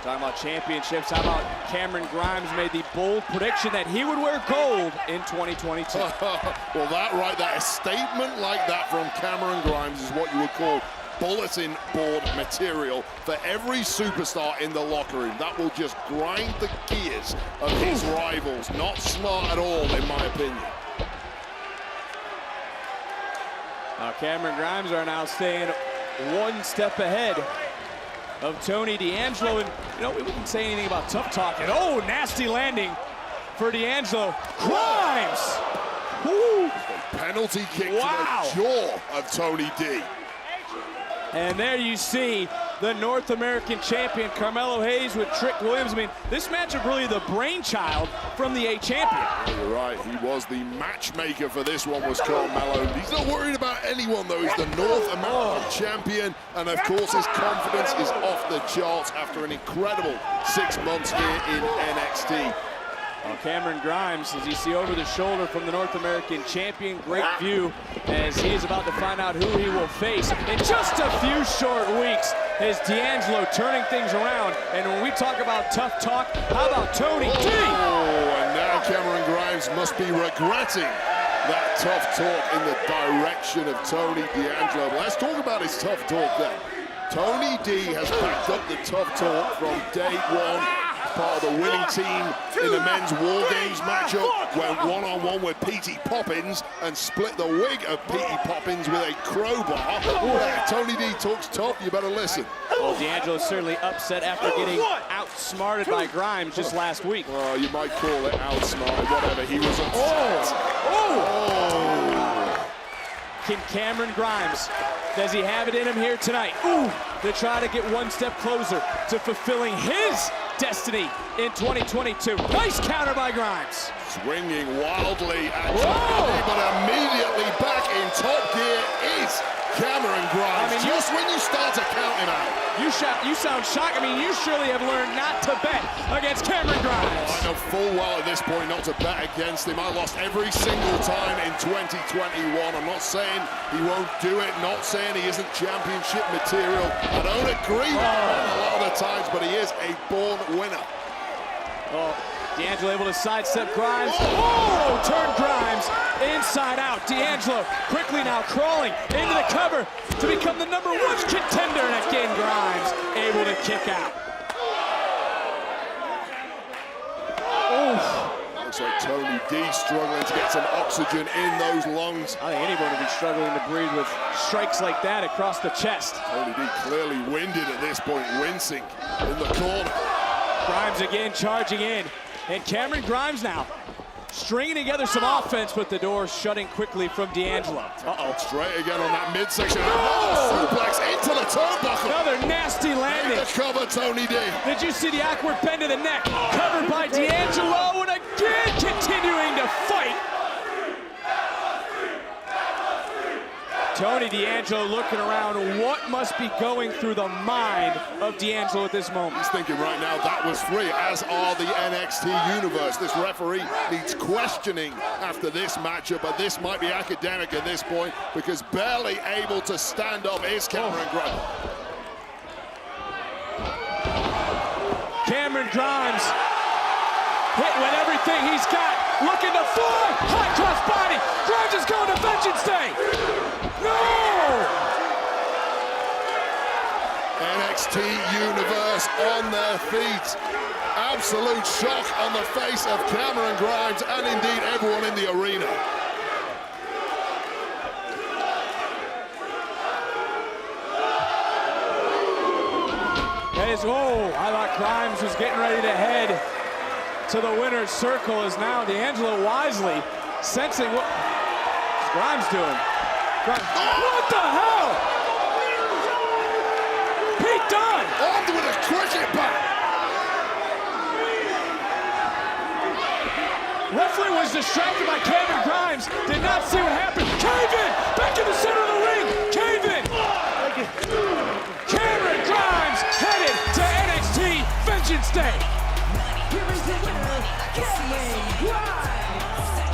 Talking about championships, how about Cameron Grimes made the bold prediction that he would wear gold in 2022. Well, that right there, a statement like that from Cameron Grimes is what you would call bulletin board material for every superstar in the locker room. That will just grind the gears of his rivals. Not smart at all, in my opinion. Now Cameron Grimes are now staying one step ahead of Tony D'Angelo. And, you know, we wouldn't say anything about tough talk. And, oh, nasty landing for D'Angelo. Grimes! Woo. Penalty kick Wow. to the jaw of Tony D. And there you see the North American champion, Carmelo Hayes, with Trick Williams. I mean, this matchup really the brainchild from the A champion. You're right, he was the matchmaker for this one, was Carmelo. He's not worried about anyone, though. He's the North American champion, and of course his confidence is off the charts after an incredible 6 months here in NXT. Well, Cameron Grimes, as you see over the shoulder from the North American champion, great view as he is about to find out who he will face in just a few short weeks. Is D'Angelo turning things around? And when we talk about tough talk, how about Tony D? Oh, and now Cameron Grimes must be regretting that tough talk in the direction of Tony D'Angelo. But let's talk about his tough talk then. Tony D has backed up the tough talk from day one. Part of the winning team in the men's War Games matchup, went one-on-one with Petey Poppins and split the wig of Petey Poppins with a crowbar. Yeah, Tony D talks tough, you better listen. Well, D'Angelo is certainly upset after getting outsmarted by Grimes just last week. Well, you might call it outsmarted, whatever. He was upset. Oh! Can Cameron Grimes, does he have it in him here tonight? To try to get one step closer to fulfilling his destiny in 2022. Nice counter by Grimes. Swinging wildly at Tony, but immediately back in top gear is Cameron Grimes. I mean, just when you start to count him out. You sound shocked. I mean, you surely have learned not to bet against Cameron Grimes. I know full well at this point not to bet against him. I lost every single time in 2021. I'm not saying he won't do it, not saying he isn't championship material. I don't agree with him a lot of the times, but he is a born winner. D'Angelo able to sidestep Grimes. Turn Grimes inside out. D'Angelo quickly now crawling into the cover to become the #1 contender. And again, Grimes able to kick out. Looks like Tony D struggling to get some oxygen in those lungs. I think anyone would be struggling to breathe with strikes like that across the chest. Tony D clearly winded at this point, wincing in the corner. Grimes again charging in. And Cameron Grimes now stringing together some offense, but the door shutting quickly from D'Angelo. Straight again on that midsection. Suplex into the turnbuckle. Another nasty landing. The cover, Tony D. Did you see the awkward bend of the neck? Covered by D'Angelo, and again continuing to fight. Tony D'Angelo looking around. What must be going through the mind of D'Angelo at this moment? He's thinking right now that was free, as are the NXT universe. This referee needs questioning after this matchup, but this might be academic at this point because barely able to stand up is Cameron Grimes. Cameron Grimes hit with everything he's got, looking to fly, high cross body. Grimes is going to Vengeance Day. No! NXT universe on their feet. Absolute shock on the face of Cameron Grimes and indeed everyone in the arena. I thought Grimes was getting ready to head to the winner's circle, as now D'Angelo wisely sensing what's Grimes doing. What the hell? Pete Dunne! Armed with a cricket bat! Referee was distracted by Cameron Grimes. Did not see what happened. Cave in! Back in the center of the ring! Cave in! Cameron Grimes headed to NXT Vengeance Day. Here is the winner, Cameron Grimes.